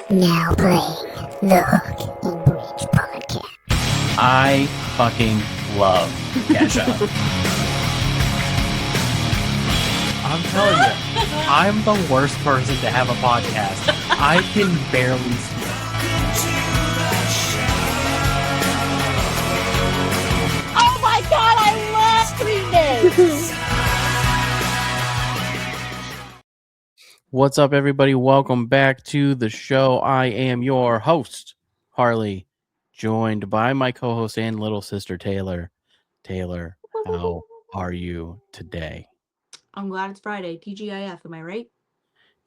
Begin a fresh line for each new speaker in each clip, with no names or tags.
Now playing the Hook and Bridge podcast.
I fucking love Kesha. I'm telling you, I'm the worst person to have a podcast. I can barely speak.
Oh my god, I love this!
What's up, everybody? Welcome back to the show. I am your host, Harley, joined by my co-host and little sister, Taylor. Taylor, how are you today?
I'm glad it's Friday. TGIF, am I right?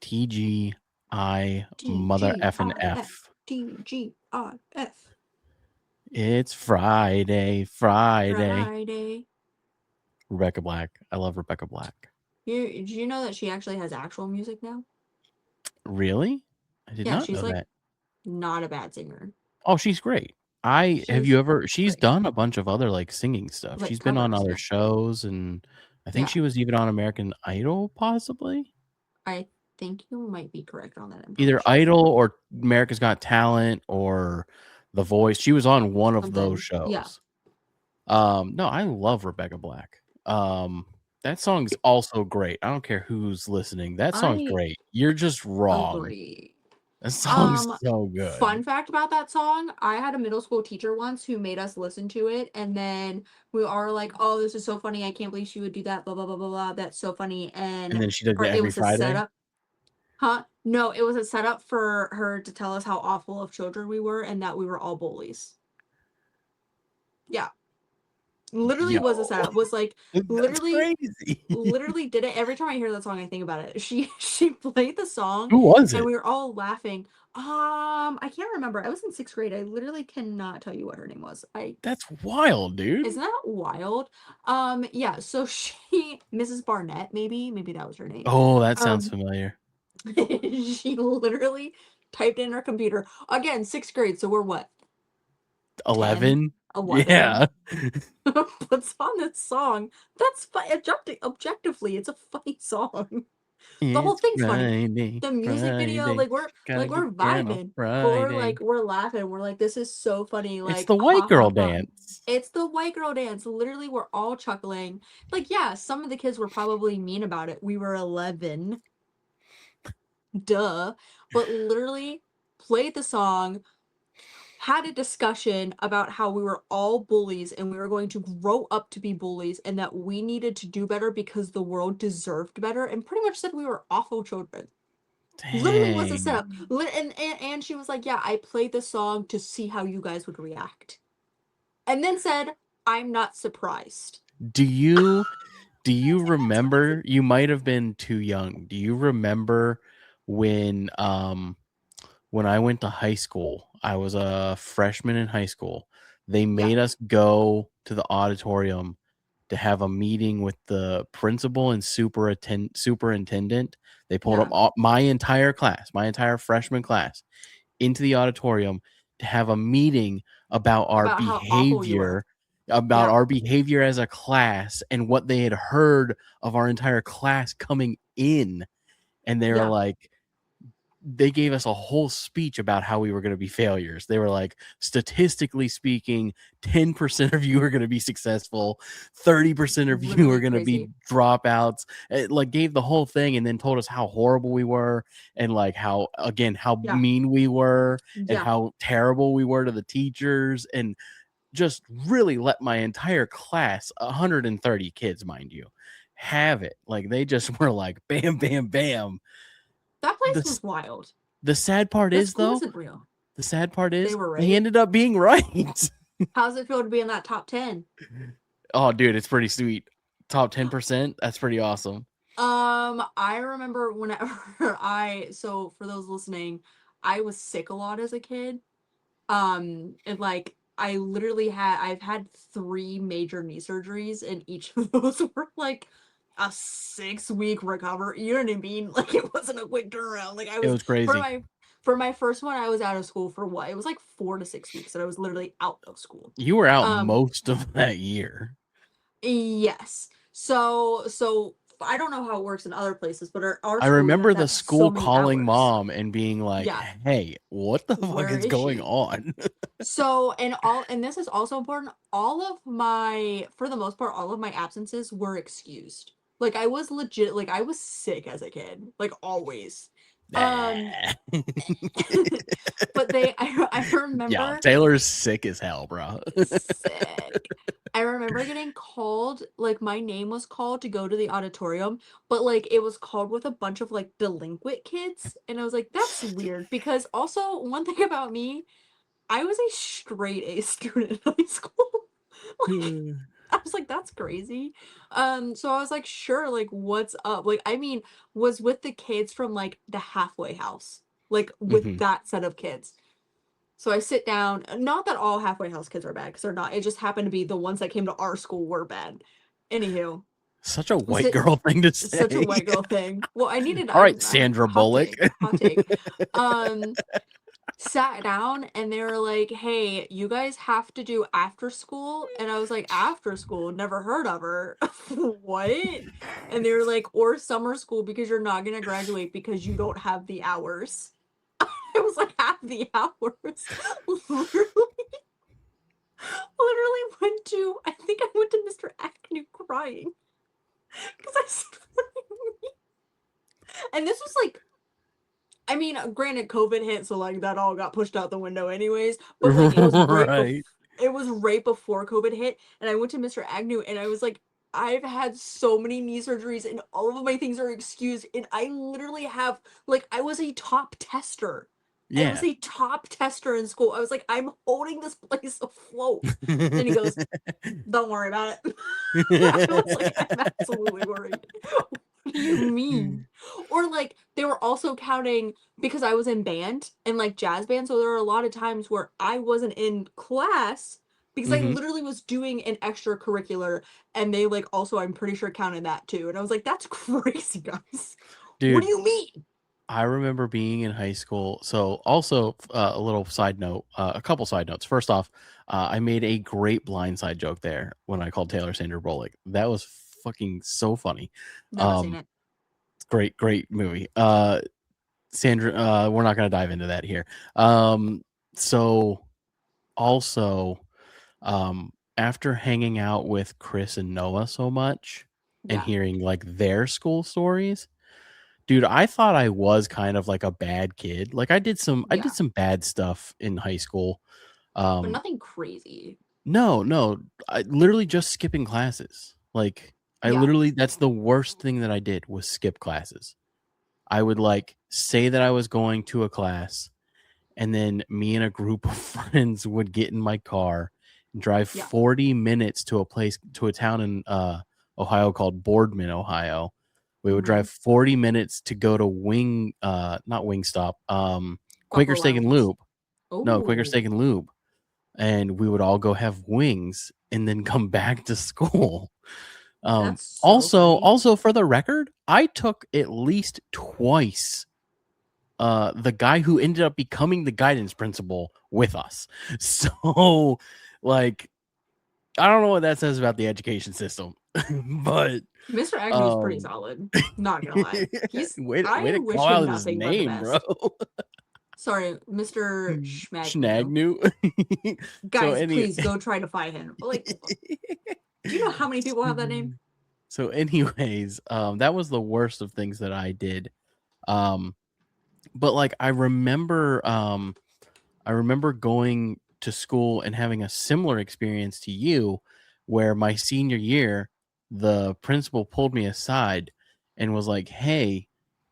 TGI mother effing F.
TGIF.
It's Friday. Rebecca Black. I love Rebecca Black.
Did you know that she actually has actual music now?
Really? I did not
she's
know
like
that.
not a bad singer.
Oh, she's great. She's done a bunch of other like singing stuff.
Like
She's been on
covers,
other
yeah.
shows, and I think she was even on American Idol, possibly.
I think you might be correct on that.
Either Idol or America's Got Talent or The Voice. She was on one of those shows.
Yeah.
No, I love Rebecca Black. That song's also great. I don't care who's listening. That song's great. You're just wrong.
Agree.
That song's so good.
Fun fact about that song, I had a middle school teacher once who made us listen to it, and then we are like, oh, this is so funny, I can't believe she would do that, blah, blah, blah, blah, blah, that's so funny. And
then she did it every Friday?
Setup. No, it was a setup for her to tell us how awful of children we were and that we were all bullies. Yeah. Literally was a setup. Was like literally
crazy.
Literally did it. Every time I hear that song, I think about it. She played the song.
Who was it?
And we were all laughing. I can't remember. I was in 6th grade. I literally cannot tell you what her name was.
That's wild, dude.
Isn't that wild? Yeah, so Mrs. Barnett, maybe that was her name.
Oh, that sounds familiar.
She literally typed in her computer. Again, 6th grade, so we're what?
11?
11.
Yeah.
Puts on this song. That's objectively, it's a funny song. The whole thing's funny. The music video, like we're vibing. We're laughing. We're like, this is so funny. Like,
it's the white girl dance.
It's the white girl dance. Literally, we're all chuckling. Like, yeah, some of the kids were probably mean about it. We were 11. Duh. But literally played the song, had a discussion about how we were all bullies and we were going to grow up to be bullies and that we needed to do better because the world deserved better, and pretty much said we were awful children. Dang. Literally was a setup. And she was like, yeah, I played this song to see how you guys would react. And then said, I'm not surprised.
Do you remember, you might have been too young. Do you remember when I went to high school, I was a freshman in high school. They made us go to the auditorium to have a meeting with the principal and superintendent. They pulled up my entire freshman class into the auditorium to have a meeting about our behavior, our behavior as a class and what they had heard of our entire class coming in. And they were like, they gave us a whole speech about how we were going to be failures. They were like, statistically speaking, 10% of you are going to be successful. 30% of you are going to be dropouts. It like gave the whole thing and then told us how horrible we were and like how mean we were and how terrible we were to the teachers, and just really let my entire class, 130 kids, mind you, have it. Like they just were like, bam, bam, bam.
That place was wild.
The sad part is, though,
wasn't real.
The sad part is
they were right.
He ended up being right.
How's it feel to be in that top 10?
Oh, dude, it's pretty sweet. Top 10%. That's pretty awesome.
I remember whenever so for those listening, I was sick a lot as a kid. And like I've had 3 major knee surgeries, and each of those were like a 6-week recovery. You know what I mean? Like it wasn't a quick turnaround. Like
it was crazy.
For my first one, I was out of school for what? It was like 4 to 6 weeks that I was literally out of school.
You were out most of that year.
Yes. So I don't know how it works in other places, but our
I
school, we have
remember
to
the
have so
school
many
calling
hours.
mom and being like,
Yeah.
"Hey, what the fuck
Where
is
is
going
she?
on?"
So, and this is also important, for the most part, all of my absences were excused. Like, I was legit, like, I was sick as a kid, like, always. Um, but I
Yeah,
remember
Taylor's sick as hell, bro.
sick. I remember getting called, like, my name was called to go to the auditorium, but, like, it was called with a bunch of, like, delinquent kids, and I was like, "That's weird," because also, one thing about me, I was a straight A student in high school. Like, I was like, "That's crazy." So I was like, "Sure, like, what's up?" Like, I mean, was with the kids from, like, the halfway house, like, with
Mhm.
that set of kids. So I sit down, not that all halfway house kids are bad, because 'cause they're not, it just happened to be the ones that came to our school were bad. Anywho,
Such a
I
white
sit
girl thing to
such a
say.
white girl thing. Well,
All right, Sandra
hot
Bullock.
take, hot take. Um, Sat down and they were like, "Hey, you guys have to do after school." And I was like, "After school? Never heard of her." What? And they were like, "Or summer school because you're not gonna graduate because you don't have the hours." I was like, "Have the hours?" Literally went to, I think I went to Mr. Agnew crying because I said, "What do you mean?" And this was like, I mean, granted, COVID hit, so like that all got pushed out the window, anyways. But like,
Right.
it was right before COVID hit, and I went to Mr. Agnew, and I was like, "I've had so many knee surgeries, and all of my things are excused, and I literally have, like, I was a top tester." I was
Yeah.
a top tester in school. I was like, "I'm holding this place afloat." And he goes, "Don't worry about it." I was like, "I'm absolutely worried." What do you mean? Or like they were also counting, because I was in band and like jazz band, so there were a lot of times where I wasn't in class because I
Mhm.
literally was doing an extracurricular, and they like also, I'm pretty sure, counted that too. And I was like, "That's crazy, guys. What do
Dude,
you mean?"
I remember being in high school. So, also, a little side note, a couple side notes. First off, I made a great blindside joke there when I called Taylor Sandra Bullock. That was fucking so funny.
Never seen
Um,
it.
great movie. Sandra, we're not gonna dive into that here. So also, after hanging out with Chris and Noah so much and
Yeah.
hearing like their school stories, dude, I thought I was kind of like a bad kid. Like I did
Yeah.
some bad stuff in high school.
But
Um,
nothing crazy.
no, I literally just skipping classes. Like I
Yeah.
literally that's the worst thing that I did was skip classes. I would like say that I was going to a class, and then me and a group of friends would get in my car and drive
Yeah.
40 minutes to a town in Ohio called Boardman, Ohio. We would drive
Mhm.
40 minutes to go to not Wingstop, Quaker
Buffalo
Steak
Wild
and
Wings.
Lube. No, Quaker
Oh,
Steak and Lube. And we would all go have wings and then come back to school.
that's so funny.
Also for the record, I took at least twice the guy who ended up becoming the guidance principal with us. So like I don't know what that says about the education system, but
Mr. Agnew's pretty
um
solid. Not gonna lie.
way
I
to
wish
call
him
out his
nothing but the
name, bro.
best. Sorry, Mr. Schmagnew.
Schnagnu. so
Guys,
any
please go try to find him. But like, do you know how many people have that name?
so anyways, that was the worst of things that I did. Um but like I remember going to school and having a similar experience to you, where my senior year, the principal pulled me aside and was like, "Hey,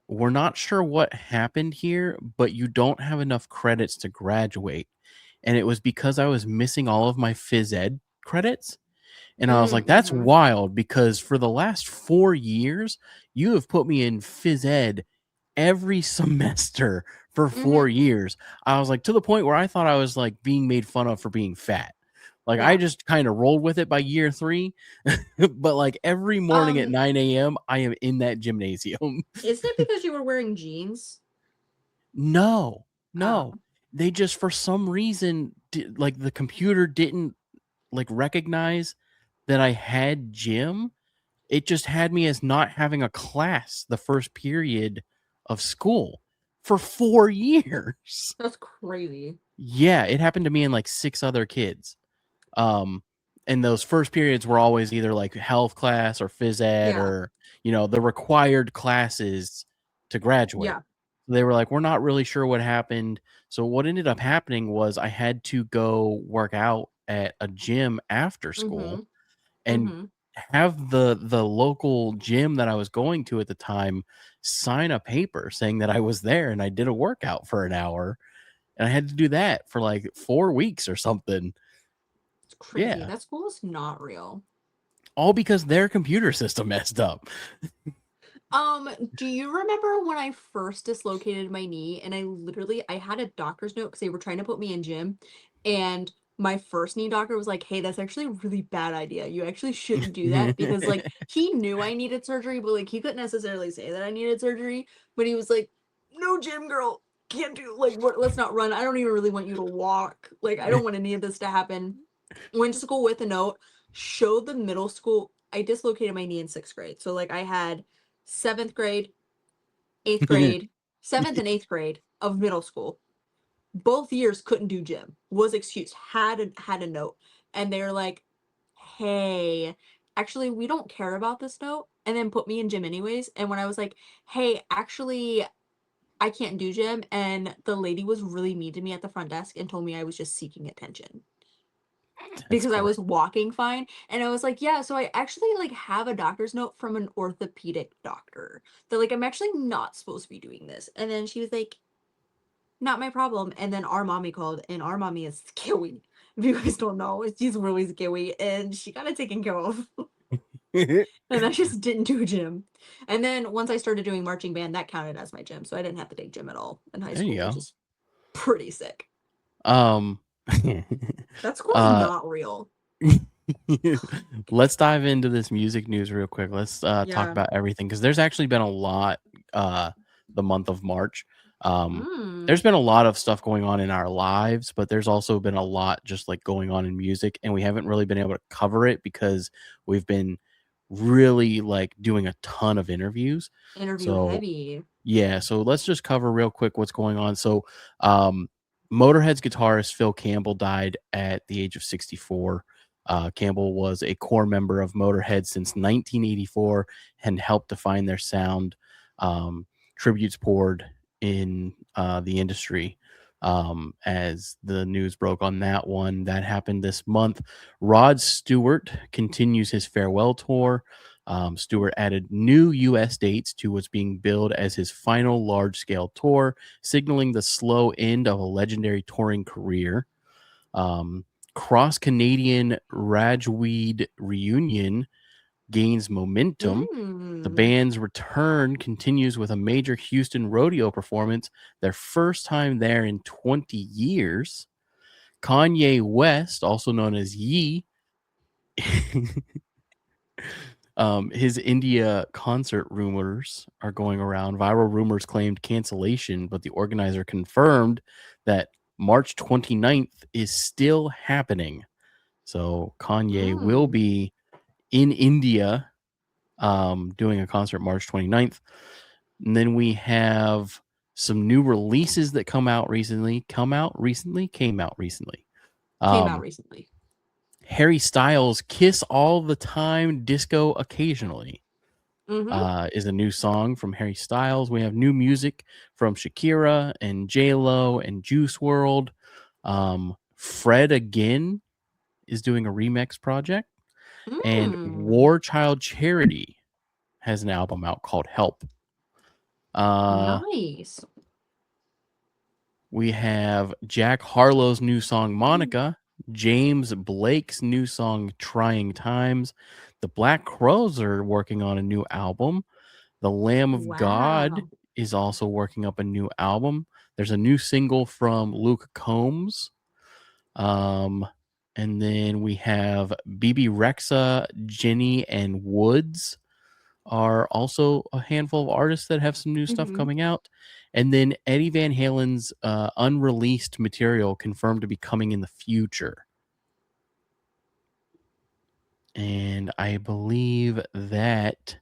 we're not sure what happened here, but you don't have enough credits to graduate." And it was because I was missing all of my phys ed credits. And I was like, that's
Mm-hmm.
wild because for the last 4 years, you have put me in phys ed every semester for
Mm-hmm.
4 years. I was like, to the point where I thought I was like being made fun of for being fat. Like I
Yeah.
just kind of rolled with it by year 3. But like every morning at
Um,
9 a.m., I am in that gymnasium.
isn't it because you were wearing jeans?
No,
Oh.
no. They just for some reason like the computer didn't like recognize that I had gym. it just had me as not having a class the first period of school for 4 years.
That's crazy.
Yeah, it happened to me and like 6 other kids. And those first periods were always either like health class or phys ed
Yeah.
or, the required classes to graduate.
Yeah.
They were like, we're not really sure what happened. So what ended up happening was I had to go work out at a gym after school
Mhm.
and
Mhm.
have the local gym that I was going to at the time sign a paper saying that I was there and I did a workout for an hour, and I had to do that for like 4 weeks or something.
It's crazy.
Yeah.
That school is not real.
All because their computer system messed up.
Do you remember when I first dislocated my knee and I had a doctor's note because they were trying to put me in gym, and my first knee doctor was like, "Hey, that's actually a really bad idea. You actually shouldn't do that," because like he knew I needed surgery, but like he couldn't necessarily say that I needed surgery, but he was like, "No, gym girl, can't do like what, let's not run. I don't even really want you to walk. Like I don't want any of this to happen." Went to school with a note, showed the middle school. I dislocated my knee in 6th grade. So like I had 7th grade, 8th grade, 7th and 8th grade of middle school. Both years couldn't do gym. Was excused. Had a note. And they're like, "Hey, actually we don't care about this note." And then put me in gym anyways. And when I was like, "Hey, actually I can't do gym," and the lady was really mean to me at the front desk and told me I was just seeking attention
That's
because I
great.
was walking fine. And I was like, "Yeah, so I actually like have a doctor's note from an orthopedic doctor that like I'm actually not supposed to be doing this." And then she was like, "Not my problem." And then our mommy called, and our mommy is scary. If you guys don't know, she's really scary, and she got it taken care of. And I just didn't do gym. And then once I started doing marching band, that counted as my gym, so I didn't have to take gym at all in high
There you
school, which
go.
is pretty sick.
Um,
That school's
uh,
not real.
let's dive into this music news real quick. Let's talk
Yeah.
about everything because there's actually been a lot the month of March. There's
Mm.
been a lot of stuff going on in our lives, but there's also been a lot just like going on in music, and we haven't really been able to cover it because we've been really like doing a ton of interviews.
Interview
So
heavy.
yeah, so let's just cover real quick what's going on. So, Motorhead's guitarist Phil Campbell died at the age of 64. Campbell was a core member of Motorhead since 1984 and helped define their sound. Tributes poured in the industry as the news broke on that one. That happened this month. Rod Stewart continues his farewell tour. Stewart added new U.S. dates to what's being billed as his final large scale tour, signaling the slow end of a legendary touring career. Um, Cross Canadian Ragweed reunion gains momentum. The
Mm.
band's return continues with a major Houston rodeo performance, their first time there in 20 years. Kanye West, also known as Ye, his India concert rumors are going around. Viral rumors claimed cancellation, but the organizer confirmed that March 29th is still happening. So Kanye will
Mm.
be in India doing a concert March 29th. And then we have some new releases that came out recently.
Came out
Um,
recently.
Harry Styles' Kiss All the Time, Disco Occasionally
Mm-hmm.
is a new song from Harry Styles. We have new music from Shakira and J-Lo and Juice World. Fred Again is doing a remix project. And
Mm.
War Child Charity has an album out called Help. Uh,
Nice.
we have Jack Harlow's new song
Mm.
Monica, James Blake's new song Trying Times. The Black Crows are working on a new album. The Lamb of God
Wow.
is also working up a new album. There's a new single from Luke Combs. Um, and then we have BB Rexa, Jenny, and Woods are also a handful of artists that have some new stuff
Mm-hmm.
coming out. And then Eddie Van Halen's unreleased material confirmed to be coming in the future. And I believe that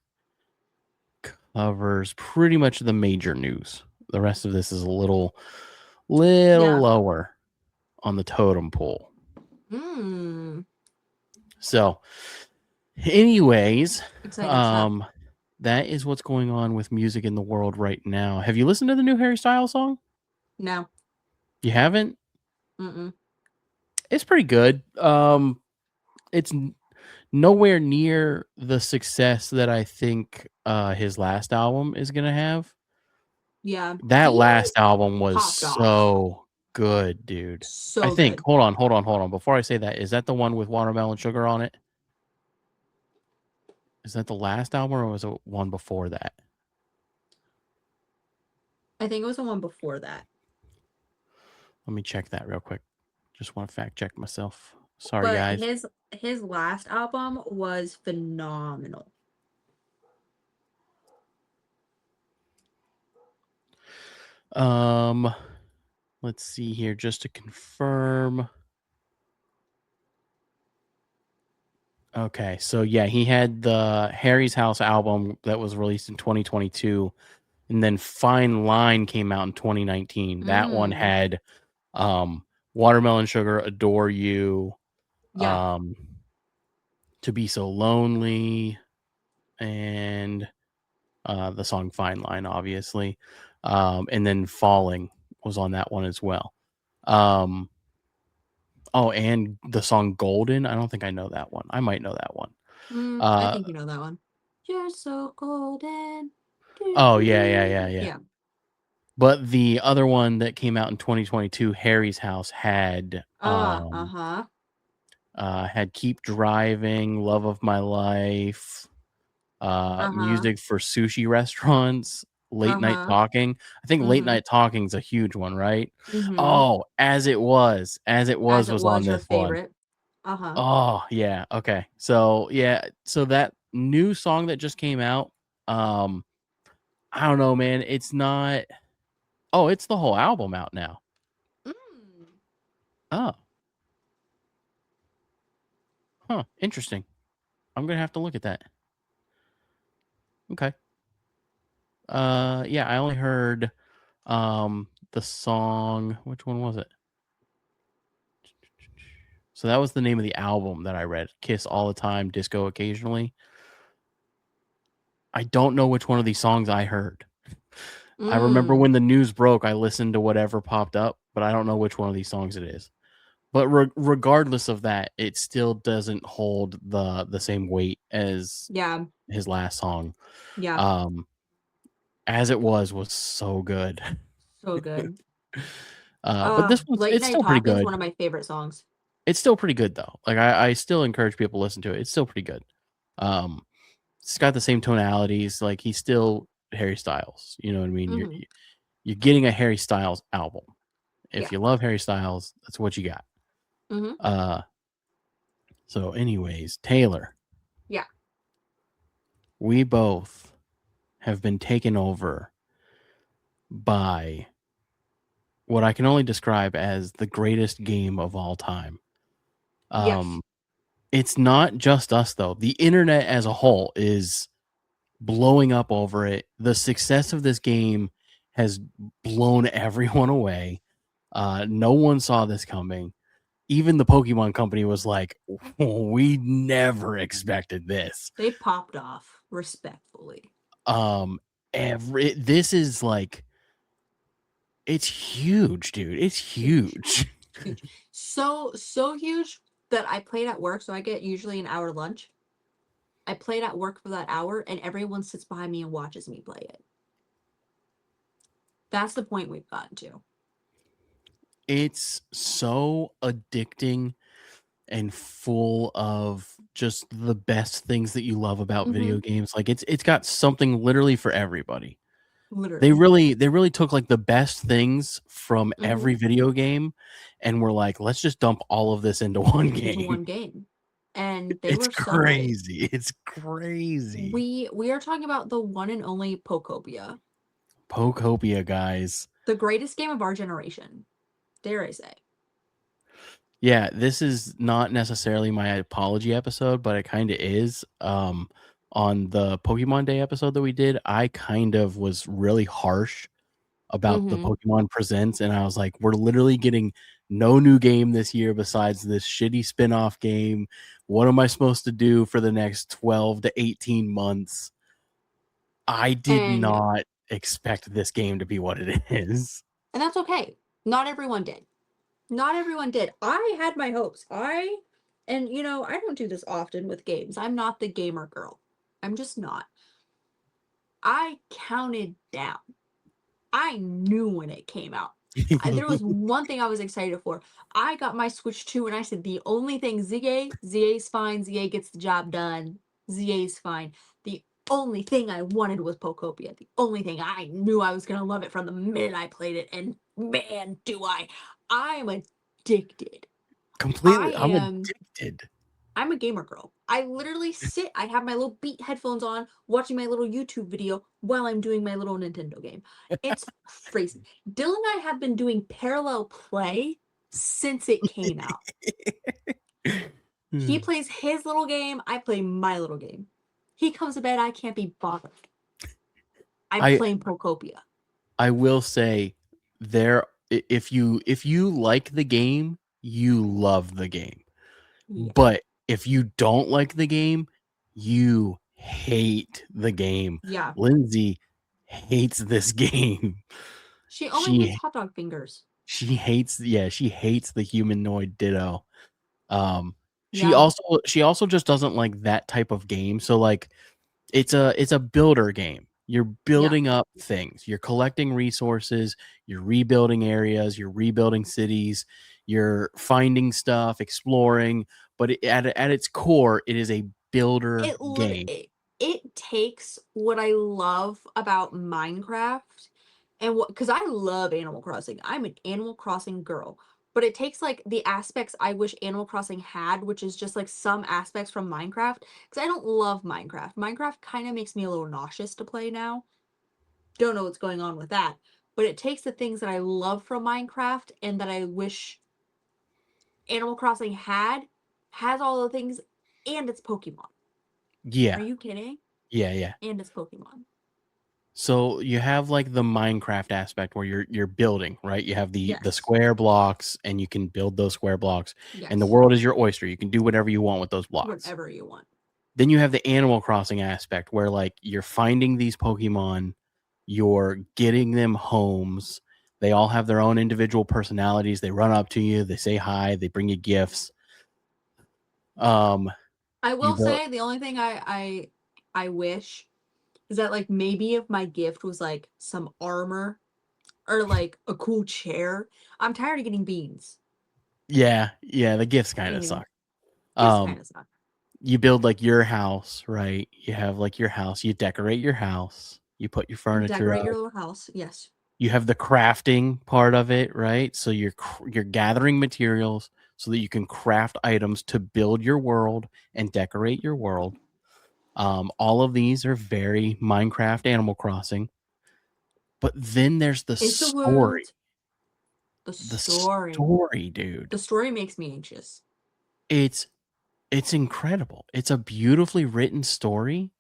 covers pretty much the major news. The rest of this is a little
Yeah.
lower on the totem pole. So, anyways,
Exciting stuff.
that is what's going on with music in the world right now. Have you listened to the new Harry Styles song?
No.
You haven't?
Mm-mm.
It's pretty good. It's nowhere near the success that I think his last album is gonna have.
Yeah.
That
He
last album was
popped off.
so good, dude.
So
I think.
good.
Hold on. Before I say that, is that the one with Watermelon Sugar on it? Is that the last album, or was it one before that?
I think it was the one before that.
Let me check that real quick. Just want to fact check myself. Sorry,
But
guys.
his last album was phenomenal.
Let's see here, just to confirm. Okay, so yeah, he had the Harry's House album that was released in 2022, and then Fine Line came out in 2019. That one had Watermelon Sugar, Adore You,
Yeah.
To Be So Lonely, and the song Fine Line, obviously. And then Falling was on that one as well. Oh, and the song Golden. I don't think I know that one. I might know that one.
I think you know that one. You're so golden.
Oh, yeah.
Yeah.
But the other one that came out in 2022, Harry's House, had had Keep Driving, Love of My Life, Music for Sushi Restaurants, Late Night Talking. I think Late Night Talking is a huge one, right? Oh, As It Was was on
your
this one.
favorite.
Oh, yeah. Okay. So, yeah. So that new song that just came out, I don't know, man. It's not. Oh, it's the whole album out now. Oh. Huh. Interesting. I'm gonna have to look at that. Okay. Yeah, I only heard the song. Which one was it? So that was the name of the album that I read. Kiss All the Time, Disco Occasionally. I don't know which one of these songs I heard. I remember when the news broke, I listened to whatever popped up, but I don't know which one of these songs it is. But regardless of that, it still doesn't hold the same weight as his last song.
Yeah.
As It Was so good.
So good.
But this one's
Late
it's
Night
still pretty
Talking is
good.
one of my favorite songs.
It's still pretty good though. Like I still encourage people to listen to it. It's still pretty good. It's got the same tonalities. Like he's still Harry Styles. You know what I mean? You're getting a Harry Styles album. If you love Harry Styles, that's what you got. So anyways, Taylor.
Yeah.
We both have been taken over by what I can only describe as the greatest game of all time.
Yes.
It's not just us though. The internet as a whole is blowing up over it. The success of this game has blown everyone away. No one saw this coming. Even the Pokemon company was like, we never expected this.
They popped off respectfully.
This is like, it's huge, dude. It's huge.
Huge. So huge that I played at work. So I get usually an hour lunch. I played at work for that hour and everyone sits behind me and watches me play it. That's the point we've gotten to.
It's so addicting and full of just the best things that you love about video games. Like it's got something literally for everybody.
Literally.
They really took like the best things from every video game and were like, let's just dump all of this into one game.
And they
It's
were so great.
crazy. It's crazy.
We are talking about the one and only Pokopia.
Pokopia, guys.
The greatest game of our generation, dare I say.
Yeah, this is not necessarily my apology episode, but it kind of is. On the Pokemon Day episode that we did, I kind of was really harsh about the
Mm-hmm.
Pokemon Presents, and I was like, we're literally getting no new game this year besides this shitty spin-off game. What am I supposed to do for the next 12 to 18 months? I did
And
not expect this game to be what it is.
that's okay. Not everyone did. Not everyone did. I had my hopes. And I don't do this often with games. I'm not the gamer girl. I'm just not. I counted down. I knew when it came out. There was one thing I was excited for. I got my Switch 2 and I said, the only thing, ZA's fine. ZA gets the job done. ZA's fine. The only thing I wanted was Pokopia. The only thing I knew I was going to love it from the minute I played it. And man, do I. I'm addicted.
Completely,
I
I'm
am
addicted.
I'm a gamer girl. I literally sit, I have my little Beat headphones on, watching my little YouTube video while I'm doing my little Nintendo game. It's crazy. Dylan and I have been doing parallel play since it came out. He plays his little game, I play my little game. He comes to bed, I can't be bothered. I'm
I
playing Procopia.
I will say if you like the game, you love the game.
Yeah.
But if you don't like the game, you hate the game.
Yeah.
Lindsay hates this game.
She only hates
She
hot dog fingers.
she hates she hates the humanoid ditto. Um
Yeah.
she also just doesn't like that type of game. So like it's a builder game. You're
Yeah.
building up things. You're collecting resources, you're rebuilding areas, you're rebuilding cities, you're finding stuff, exploring, but at its core, it is a builder game.
It takes what I love about Minecraft and what because I love Animal Crossing. I'm an Animal Crossing girl. But it takes like the aspects I wish Animal Crossing had, which is just like some aspects from Minecraft. Because I don't love Minecraft. Minecraft kind of makes me a little nauseous to play now. Don't know what's going on with that. But it takes the things that I love from Minecraft and that I wish Animal Crossing has all the things, and it's Pokemon. Are
Yeah.
you kidding?
Yeah.
And it's Pokemon.
So you have like the Minecraft aspect where you're building, right? You have the
Yes.
square blocks and you can build those square blocks, and the
Yes.
world is your oyster. You can do whatever you want with those blocks.
Whatever you want.
Then you have the Animal Crossing aspect where like you're finding these Pokemon, you're getting them homes. They all have their own individual personalities. They run up to you, they say hi, they bring you gifts.
I
You
will
build
say the only thing I wish is that like maybe if my gift was like some armor or like a cool chair. I'm tired of getting beans.
yeah, the gifts kind of
Anyway,
suck.
gifts
Um
kind of suck.
you build like your house, right? You have like your house, you decorate your house, you put your furniture
Decorate
up.
your little house. Yes.
You have the crafting part of it, right? So you're gathering materials so that you can craft items to build your world and decorate your world. All of these are very Minecraft Animal Crossing. But then there's the
It's the
story.
world. The
The
story.
story, dude.
The story makes me anxious.
It's incredible. It's a beautifully written story,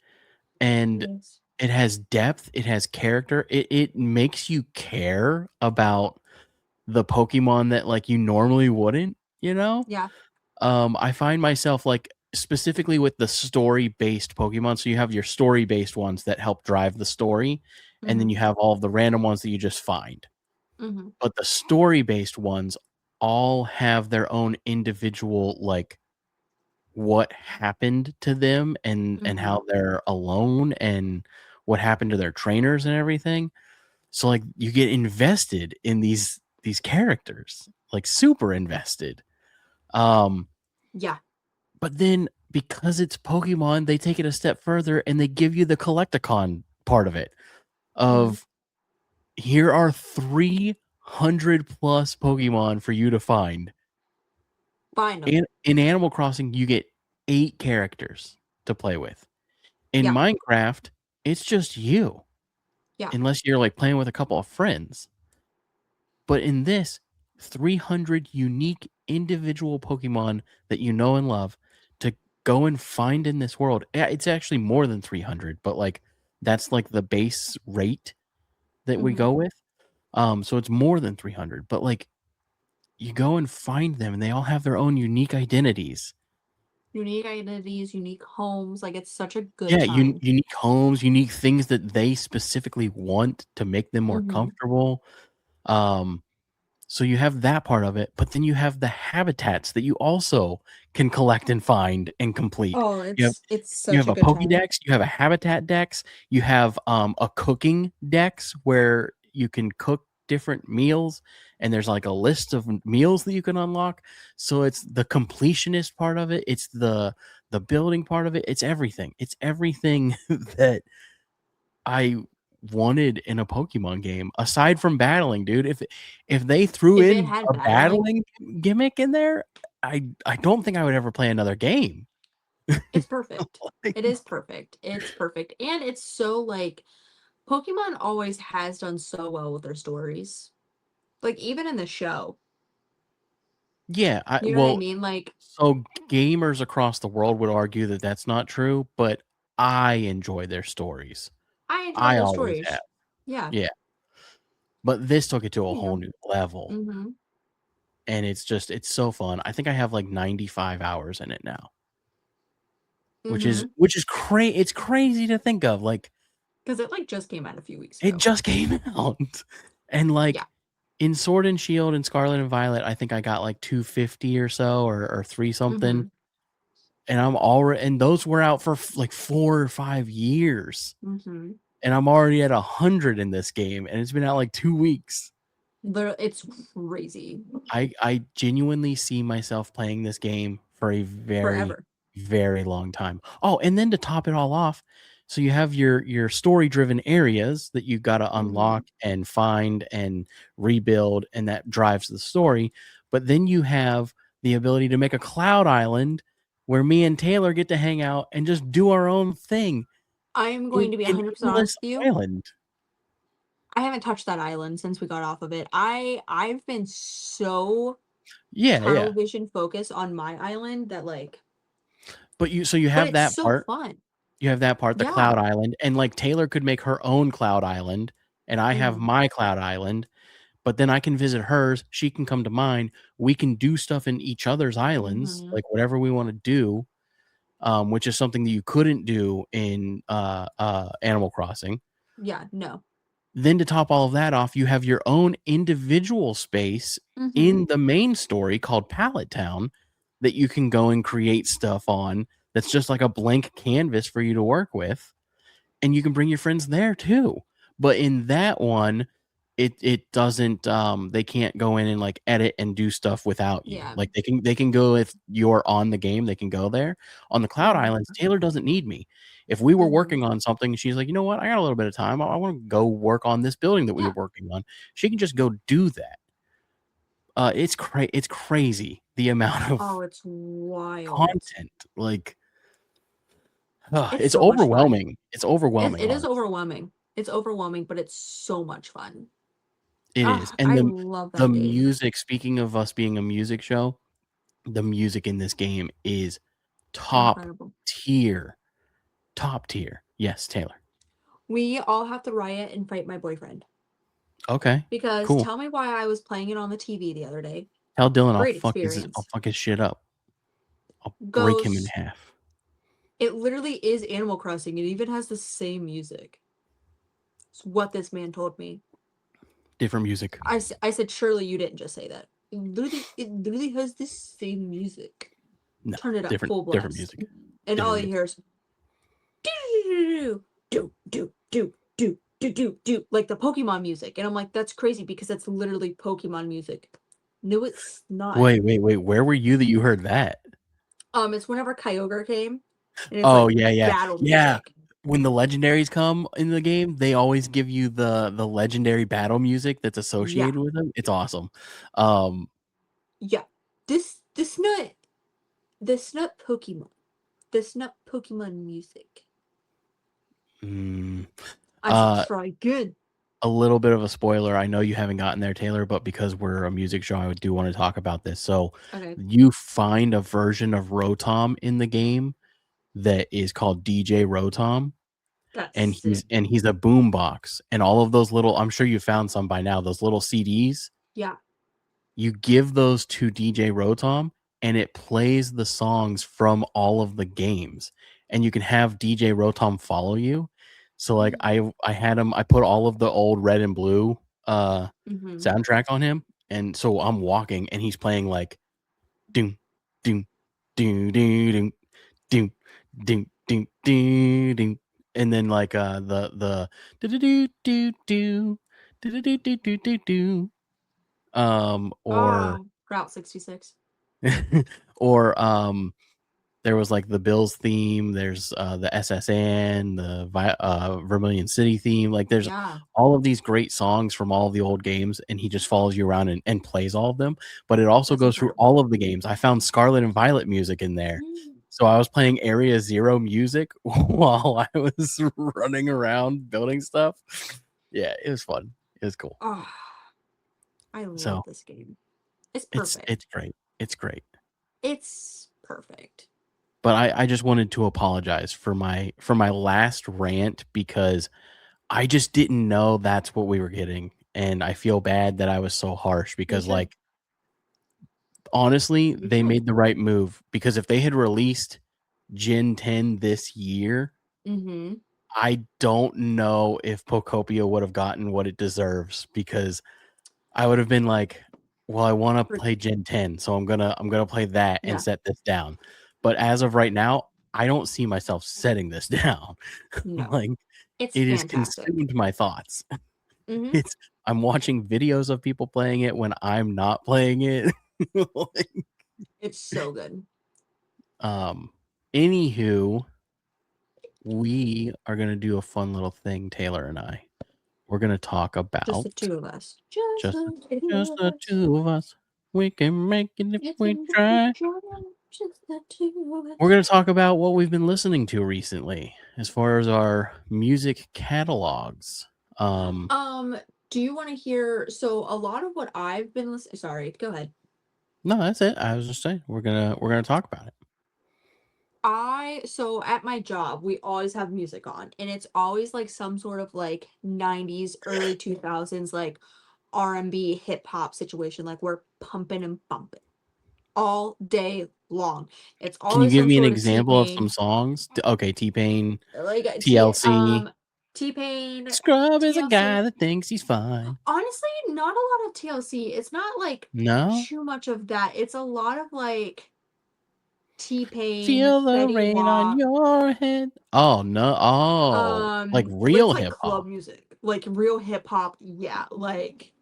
and
Yes.
it has depth, it has character. It makes you care about the Pokemon that like you normally wouldn't, you know?
Yeah.
I find myself like specifically with the story-based Pokemon. So you have your story-based ones that help drive the story, and then
Mm-hmm.
you have all of the random ones that you just find.
Mm-hmm.
But the story-based ones all have their own individual like what happened to them and
Mm-hmm.
how they're alone and what happened to their trainers and everything. So like you get invested in these characters, like super invested. Um
Yeah.
but then because it's Pokemon, they take it a step further and they give you the Collecticon part of it.
Mm-hmm.
Of here are 300 plus Pokemon for you to find.
Find them.
In Animal Crossing, you get 8 characters to play with. In
Yeah.
Minecraft, it's just you,
Yeah.
unless you're like playing with a couple of friends. But in this, 300 unique individual Pokemon that you know and love to go and find in this world. Yeah, it's actually more than 300, but like that's like the base rate that we
Mm-hmm.
go with. So it's more than 300, but like you go and find them and they all have their own unique identities.
Unique identities, unique homes. Like, it's such a good
Yeah,
time.
unique homes, unique things that they specifically want to make them more
Mm-hmm.
comfortable. Um, so you have that part of it, but then you have the habitats that you also can collect and find and complete.
Oh,
You have
it's
you
such
have
a
a
good time.
Pokédex, you have a habitat dex, you have a cooking dex where you can cook different meals, and there's like a list of meals that you can unlock. So it's the completionist part of it, it's the building part of it, it's everything. It's everything that I wanted in a Pokemon game, aside from battling, dude. If they threw
If it
in
had
a
battling,
battling gimmick in there, I don't think I would ever play another game.
it's perfect.
Like,
It is perfect. It's perfect. And it's so like Pokemon always has done so well with their stories. Like, even in the show.
yeah,
You know what I mean? Like,
so gamers across the world would argue that that's not true, but I enjoy their stories.
I enjoy
I
those
always have.
stories. Yeah.
Yeah, but this took it to a
Yeah.
whole new level,
Mm-hmm.
and it's so fun. I think I have like 95 hours in it now, which is
Mm-hmm.
it's crazy to think of. Like
Because it like just came out a few weeks
it
ago.
just came out. And
Yeah.
like in Sword and Shield and Scarlet and Violet, I think I got like 250 or so or 3
Mm-hmm.
something. And I'm already and those were out for like 4 or 5 years.
Mm-hmm.
And I'm already at 100 in this game and it's been out like 2 weeks.
Literally, it's crazy.
I genuinely see myself playing this game for a very,
Forever.
very long time. Oh, and then to top it all off, so you have your story driven areas that you got to
Mm-hmm.
unlock and find and rebuild, and that drives the story. But then you have the ability to make a cloud island where me and Taylor get to hang out and just do our own thing
I am
in
going to be
an
100%
endless
honest with you.
island.
I haven't touched that island since we got off of it. I've been so
Yeah, yeah.
tunnel vision focused on my island that like,
But you
but
have
it's
that
so
part.
fun.
You have that part, the
Yeah.
cloud island, and like Taylor could make her own cloud island, and I have
Mm-hmm.
my cloud island, but then I can visit hers. She can come to mine. We can do stuff in each other's islands,
Mm-hmm.
like whatever we want to do, which is something that you couldn't do in Animal Crossing.
Yeah, no.
Then to top all of that off, you have your own individual space
Mm-hmm.
in the main story called Pallet Town that you can go and create stuff on. That's just like a blank canvas for you to work with, and you can bring your friends there too. But in that one, it doesn't they can't go in and like edit and do stuff without you.
Yeah.
Like they can go if you're on the game, they can go there. On the Cloud
Mm-hmm.
Islands, Taylor doesn't need me. If we were
Mm-hmm.
working on something, she's like, you know what, I got a little bit of time. I want to go work on this building that we were
Yeah.
working on. She can just go do that. It's crazy the amount
Oh,
of
it's wild.
content. Like,
It's
it's
so much fun.
overwhelming. It's overwhelming,
It is
honestly.
overwhelming. It's overwhelming, but it's so much fun.
It is,
Ah,
and
I love
the
that game.
music, speaking of us being a music show, the music in this game is top
Incredible.
tier. Top tier. Yes, Taylor.
We all have to riot and fight my boyfriend.
Okay,
Because
cool.
tell me why I was playing it on the TV the other day.
Tell Dylan
Great
I'll
experience.
fuck his shit up. I'll break him in
Goes,
half.
it literally is Animal Crossing. It even has the same music. It's what this man told me.
Different music.
I said, surely you didn't just say that. It literally has the same music.
No,
Turn it up full
different
blast.
music.
And all
Different
you
music.
hear is do like the Pokemon music. And I'm like, that's crazy because that's literally Pokemon music. No, it's not.
Wait. Where were you that you heard that?
It's whenever Kyogre came and it's
Oh
like
yeah.
battle
Yeah.
music.
When the legendaries come in the game, they always give you the legendary battle music that's
Yeah.
associated with them. It's awesome. Um,
Yeah. This nut Pokemon. This nut Pokemon music.
mm,
I said
uh,
try good.
a little bit of a spoiler. I know you haven't gotten there, Taylor, but because we're a music show, I do want to talk about this. So
Okay.
you find a version of Rotom in the game that is called DJ Rotom,
That's
and
sick.
he's a boombox, and all of those little, I'm sure you found some by now, those little CDs.
Yeah.
You give those to DJ Rotom, and it plays the songs from all of the games, and you can have DJ Rotom follow you. So like I had him, I put all of the old Red and Blue
Mm-hmm.
soundtrack on him, and so I'm walking and he's playing like doom doom doom doom doom doom doom doom doom, and then like the do do do do do do do do do do do, or
Route 66.
or there was like the Bills theme, there's the SSN, the Vermilion City theme, like there's
Yeah.
all of these great songs from all of the old games, and he just follows you around and plays all of them. But it also
That's
goes through
incredible.
all of the games. I found Scarlet and Violet music in there, so I was playing Area Zero music while I was running around building stuff. Yeah, it was fun. It was cool.
Oh, I
So
love this game. It's perfect.
it's great. It's great.
It's perfect.
But I just wanted to apologize for my last rant, because I just didn't know that's what we were getting, and I feel bad that I was so harsh,
You
because
should.
like honestly,
You
they
should.
made the right move, because if they had released Gen 10 this year,
Mm-hmm.
I don't know if Pocopia would have gotten what it deserves, because I would have been like, well, I want to play Gen 10, so I'm gonna play that and
Yeah.
set this down. But as of right now, I don't see myself setting this down.
No.
Like,
It's
it has
fantastic.
consumed my thoughts.
Mm-hmm.
I'm watching videos of people playing it when I'm not playing it. Like,
It's so good.
Anywho, we are gonna do a fun little thing, Taylor and I. We're gonna talk about
Just the two of us.
just
the two
just
of
the
us.
two of us. We can make it if
It's
we
in the
try.
just the two of
We're
us.
gonna talk about what we've been listening to recently, as far as our music catalogs.
Do you want to hear? So a lot of what I've been listening. Sorry, go ahead.
No, that's it. I was just saying we're gonna talk about it.
So at my job, we always have music on, and it's always like some sort of like 90s, early 2000s, like R&B hip hop situation. Like we're pumping and bumping all day long. It's
Can you
always
give
some
me an
sort of
example of some
T-Pain,
songs? Okay, T-Pain,
like
TLC.
T-Pain,
Scrub is a guy
TLC.
that thinks he's fine.
Honestly, not a lot of TLC. It's not like
No?
too much of that. It's a lot of like T-Pain,
Feel the
Fetty
rain on
Wap.
your head. Oh no. Oh, like
It's
real
like
hip
club
hop.
music, like real hip hop. Yeah, like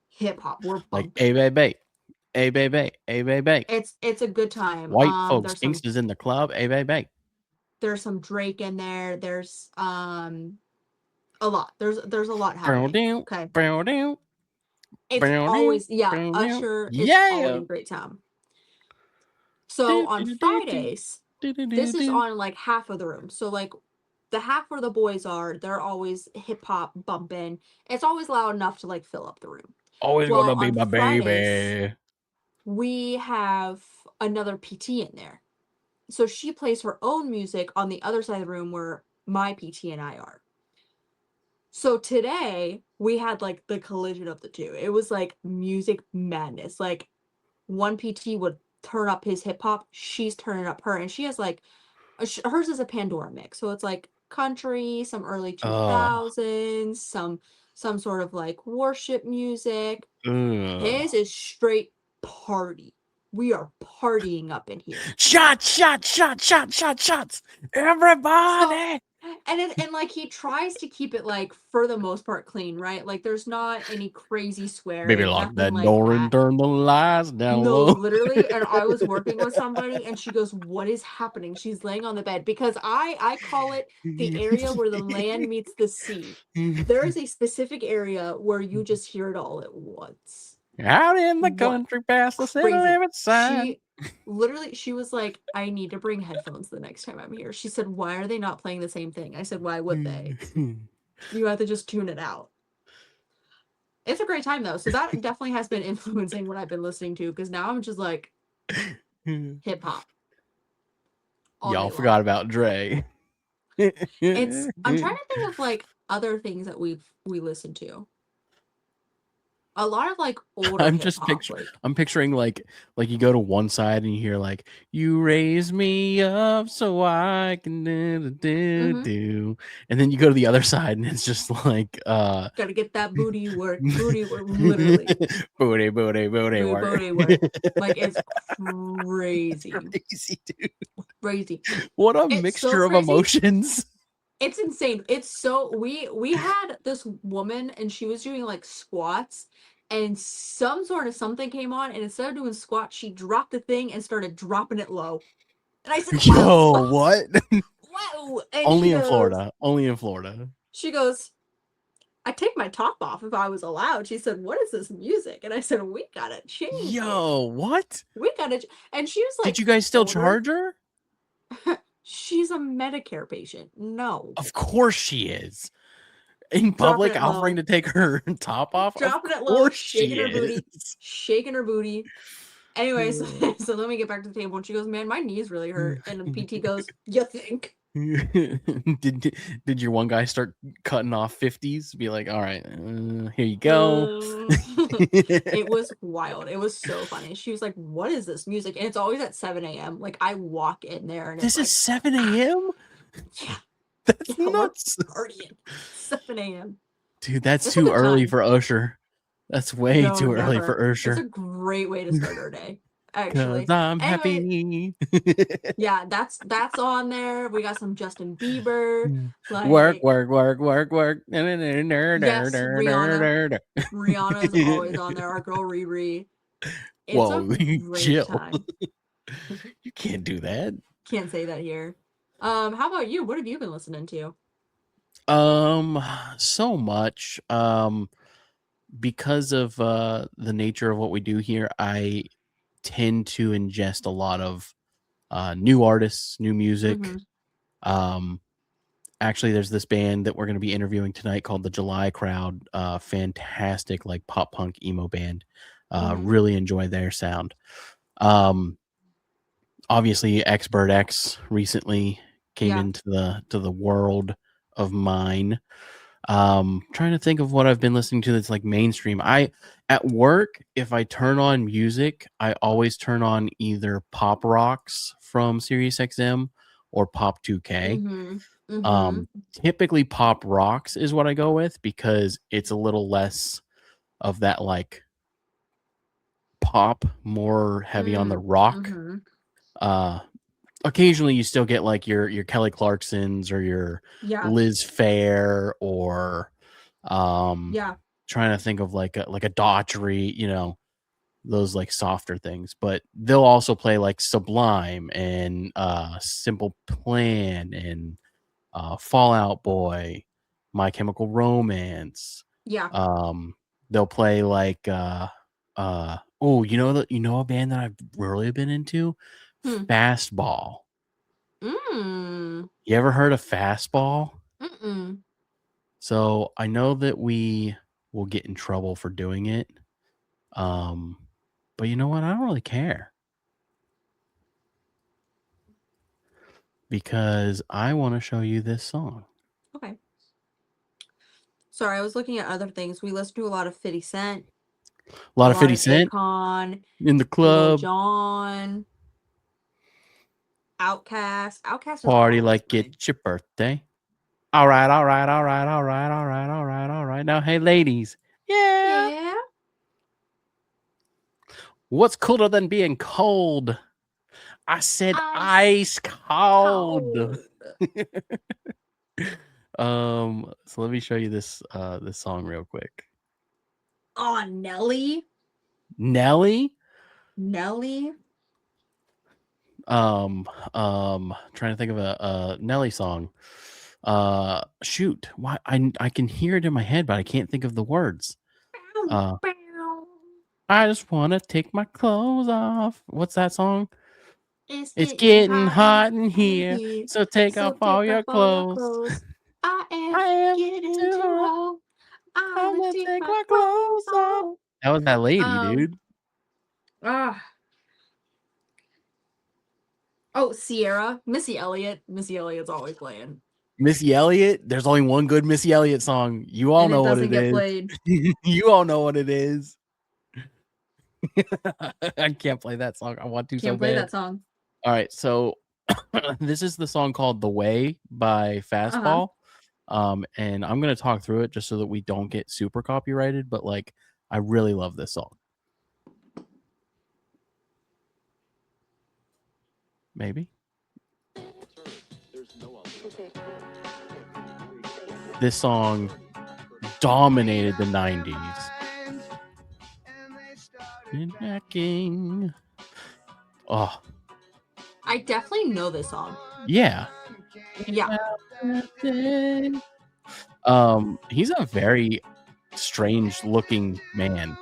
hip hop. We're
Like
bumping.
A baby. A baby. A baby.
It's a good time.
White folks, gangsters in the club. A baby.
There's some Drake in there. There's a lot. There's a lot happening. Okay. It's always, yeah, Usher is always
Yeah.
a great time. So on Fridays, this is on like half of the room. So like the half where the boys are, they're always hip hop bumping. It's always loud enough to like fill up the room.
Always
Well,
gonna be
on
my
Fridays,
baby.
we have another PT in there. So she plays her own music on the other side of the room where my PT and I are. So today we had like the collision of the two. It was like music madness. Like one PT would turn up his hip hop, she's turning up her, and she has like hers is a Pandora mix. So it's like country, some early
Oh.
2000s, some sort of like worship music.
Ugh.
His is straight party. We are partying up in here.
Shots. Shots.
So
Everybody.
and like he tries to keep it like for the most part clean, right? Like there's not any crazy
Baby,
swearing,
lock
nothing
that
like
door and
that.
turn the lights down
No,
low.
literally. And I was working with somebody and she goes, "What is happening?" She's laying on the bed because I call it the area where the land meets the sea. There is a specific area where you just hear it all at once.
Out in the
What
country past the city
crazy.
limit sign.
She was like, "I need to bring headphones the next time I'm here." She said, "Why are they not playing the same thing?" I said, "Why would they? You have to just tune it out." It's a great time though. So that definitely has been influencing what I've been listening to because now I'm just like hip hop all
Y'all
day
forgot
long.
about Dre.
I'm trying to think of like other things that we listen to. A lot of like older
I'm
hip
just
hop, like
I'm picturing like you go to one side and you hear like you raise me up so I can do, and then you go to the other side and it's just like
gotta get that booty work, literally
booty work.
booty work. Like it's crazy,
Crazy, dude.
crazy.
What a
It's so
mixture of
crazy.
emotions.
It's insane. It's so we had this woman and she was doing like squats and some sort of something came on and instead of doing squats, she dropped the thing and started dropping it low. And I said,
Yo,
"Whoa,
what?
whoa!" And
Only in Florida. Only in Florida.
she goes, "I take my top off if I was allowed." She said, "What is this music?" And I said, "We gotta change it.
Yo, what?
We gotta." And she was
Did
like
you guys still
older.
charge her?
She's a Medicare patient. No,
Of course she is. In
dropping
public,
it
offering
low.
to take her top off? Of
Dropping it low,
course
shaking
she
her booty,
is.
shaking her booty. Anyways, so let me get back to the table. And she goes, "Man, my knees really hurt." And the PT goes, "You think?"
did your one guy start cutting off 50s? Be like, all right, here you go.
It was wild. It was so funny. She was like, "What is this music?" And it's always at 7 a.m. Like I walk in there and
This
it's
is
like
7 a.m.
yeah,
That's
yeah, we're
nuts,
partying. 7 a.m.
dude. That's
It's a
too
good
early
time.
for Usher. That's way
No,
too early for
never. It's a
Usher.
great way to start our day,
Cause
actually.
I'm
Anyway,
happy.
yeah, that's on there. We got some Justin Bieber,
Work,
like
work, work, work, work.
yes, Rihanna. Rihanna's always on there. Our girl Riri. It's a
Whoa,
great
chill.
time.
You can't do that.
Can't say that here. How about you? What have you been listening to?
So much. Because of the nature of what we do here, I tend to ingest a lot of new artists, new music.
Mm-hmm.
Actually, there's this band that we're going to be interviewing tonight called the July Crowd. Fantastic, like pop punk emo band.
Mm-hmm.
Really enjoy their sound. Obviously, Expert X recently came
Yeah.
into the world of mine. Trying to think of what I've been listening to that's like mainstream. I at work, if I turn on music, I always turn on either Pop Rocks from SiriusXM or Pop 2K.
Mm-hmm. Mm-hmm.
Typically Pop Rocks is what I go with because it's a little less of that like pop, more heavy on the rock.
Mm-hmm.
Occasionally you still get like your Kelly Clarksons or your
Yeah.
Liz Phair or
Yeah.
trying to think of like a Daughtry, those like softer things, but they'll also play like Sublime and Simple Plan and Fallout Boy, My Chemical Romance.
Yeah.
They'll play like a band that I've really been into?
Hmm.
Fastball.
Mm.
You ever heard of Fastball?
Mm-mm.
So I know that we will get in trouble for doing it. But you know what? I don't really care. Because I want to show you this song.
Okay. Sorry, I was looking at other things. We listen to a lot of 50 Cent.
A lot of 50
of
Cent
Akon,
in the
Lil
club.
Jon, Outkast. Outkast is
Party
always
like
playing.
it's your birthday. All right, all right, all right, all right, all right, all right, all right. Now, hey, ladies. Yeah.
Yeah.
What's cooler than being cold? I said ice cold. So let me show you this song real quick.
Oh, Nelly.
Nelly. Trying to think of a Nelly song. Shoot, why I can hear it in my head, but I can't think of the words. I just want to take my clothes off. What's that song? It's getting hot in here, so take off all your clothes.
I am
I am
getting
too
too
hot.
hot. I'm gonna take my clothes
clothes off.
off.
That was that lady,
Um,
dude.
Ah. Oh, Sierra, Missy Elliott. Missy Elliott's always playing,
Missy Elliott. There's only one good Missy Elliott song. You all
and it
know what
doesn't
it
get
is.
played.
You all know what it is. I can't play that song. I want to so
Can't play
bad.
that song.
All right, so this is the song called "The Way" by Fastball. And I'm gonna talk through it just so that we don't get super copyrighted. But like, I really love this song. Maybe this song dominated the 90s. Unpacking. Oh,
I definitely know this song.
yeah.
Yeah.
He's a very strange looking man.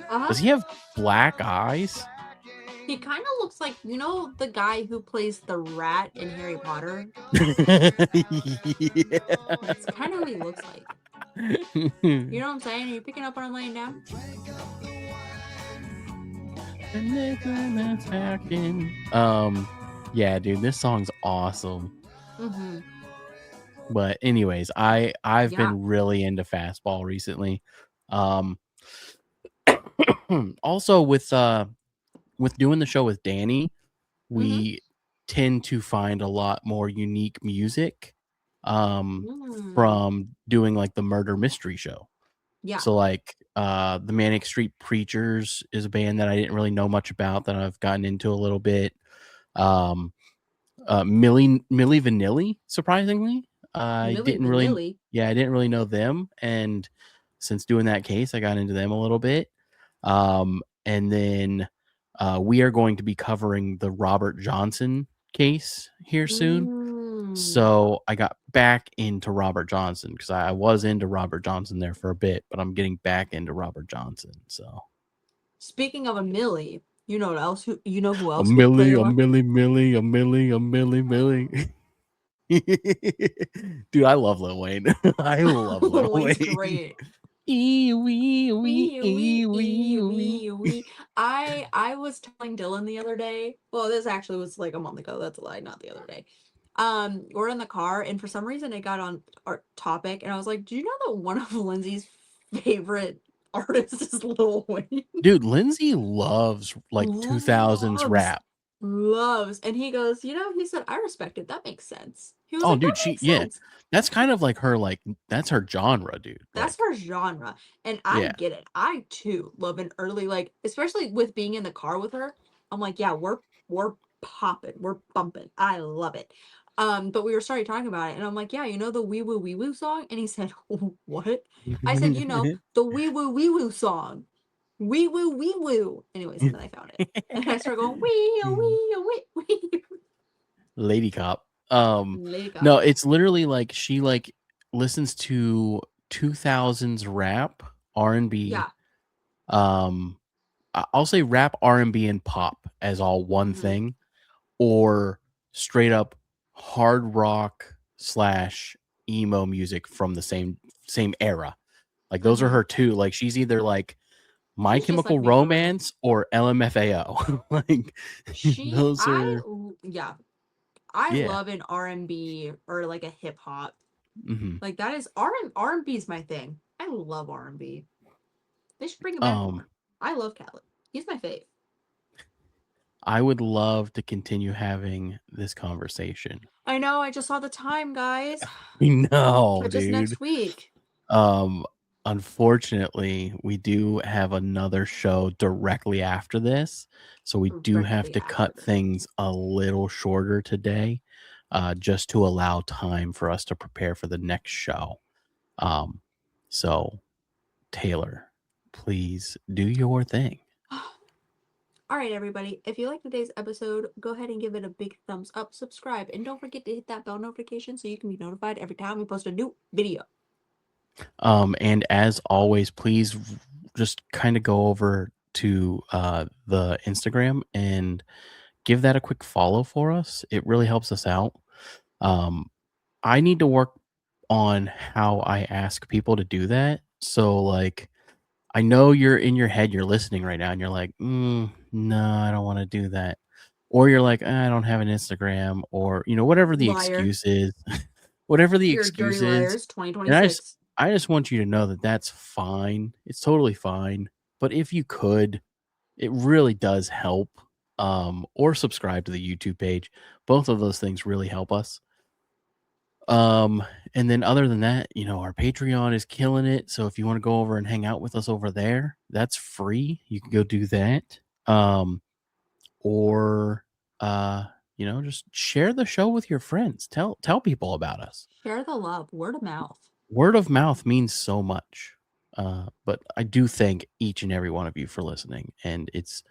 Uh-huh.
Does he have black eyes?
He kind of looks like, you know, the guy who plays the rat in Harry Potter.
Yeah.
That's kind of what he looks like. You know what I'm saying? Are you picking up what I'm laying down?
Yeah, dude, this song's awesome.
Mm-hmm.
But anyways, I've
Yeah.
been really into Fastball recently. Also with doing the show with Danny, we tend to find a lot more unique music from doing like the murder mystery show.
Yeah.
So like the Manic Street Preachers is a band that I didn't really know much about that I've gotten into a little bit. Millie Vanilli, surprisingly. I
Milli
didn't really
Vanilli.
I didn't really know them, and since doing that case, I got into them a little bit. And then we are going to be covering the Robert Johnson case here soon. So I got back into Robert Johnson because I was into Robert Johnson there for a bit, but I'm getting back into Robert Johnson. So
Speaking of a Millie, you know what else? You know who
a
else?
Millie. Dude, I love Lil Wayne. I love Lil
Lil Wayne's
Wayne.
great.
I
was telling Dylan the other day. Well, this actually was like a month ago. That's a lie, not the other day. We're in the car, and for some reason it got on our topic, and I was like, "Do you know that one of Lindsay's favorite artists is Lil Wayne?"
Dude, Lindsay loves like 2000s rap.
Loves, and he goes, "You know," he said, "I respect it. That makes sense." He was
Oh,
like,
dude,
"That makes sense."
that's kind of like her, like that's her genre, dude.
That's
Like,
her genre, and I
yeah.
get it. I too love an early, like, especially with being in the car with her. I'm like, yeah, we're popping, we're bumping. I love it. But we were starting talking about it, and I'm like, yeah, you know the wee woo song, and he said, what? I said, you know the wee woo song, wee woo. Anyways, and then I found it, and I started going wee.
Lady Cop.
Lady Gaga.
No, it's literally like she like listens to 2000s rap, R&B.
Yeah.
I'll say rap, R&B, and pop as all one thing, or straight up hard rock / emo music from the same era. Like those are her two. Like she's either like My
She's just
Chemical
like me for real.
Romance or LMFAO. Like those are
yeah. I love an R&B or like a hip hop. Like that is R&B is my thing. I love R&B. They should bring it back more. I love Khaled. He's my fave.
I would love to continue having this conversation.
I know. I just saw the time, guys.
No,
Just
dude.
next week.
Unfortunately, we do have another show directly after this, so we do have to cut things a little shorter today, just to allow time for us to prepare for the next show. So Taylor, please do your thing.
All right, everybody. If you like today's episode, go ahead and give it a big thumbs up, subscribe, and don't forget to hit that bell notification so you can be notified every time we post a new video.
And as always, please just kind of go over to the Instagram and give that a quick follow for us. It really helps us out. I need to work on how I ask people to do that. So like, I know you're in your head, you're listening right now, and you're like, no, I don't want to do that. Or you're like, I don't have an Instagram, or whatever the
Liar.
excuse is, whatever the
You're
excuse
dirty
is.
liars,
And
2026.
I just want you to know that that's fine. It's totally fine. But if you could, it really does help. Or subscribe to the YouTube page. Both of those things really help us. And then other than that, our Patreon is killing it. So if you want to go over and hang out with us over there, that's free. You can go do that. Or just share the show with your friends. Tell people about us.
Share the love, word of mouth.
Word of mouth means so much. But I do thank each and every one of you for listening, and it's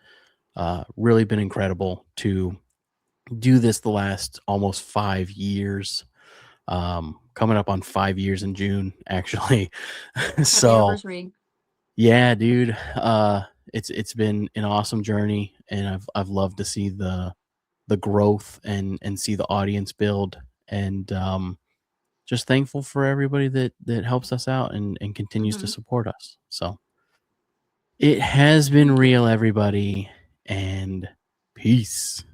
really been incredible to do this the last almost 5 years. Coming up on 5 years in June, actually.
Happy
So
anniversary.
yeah, dude. It's been an awesome journey, and I've loved to see the growth and see the audience build, and just thankful for everybody that helps us out and continues to support us. So it has been real, everybody, and peace.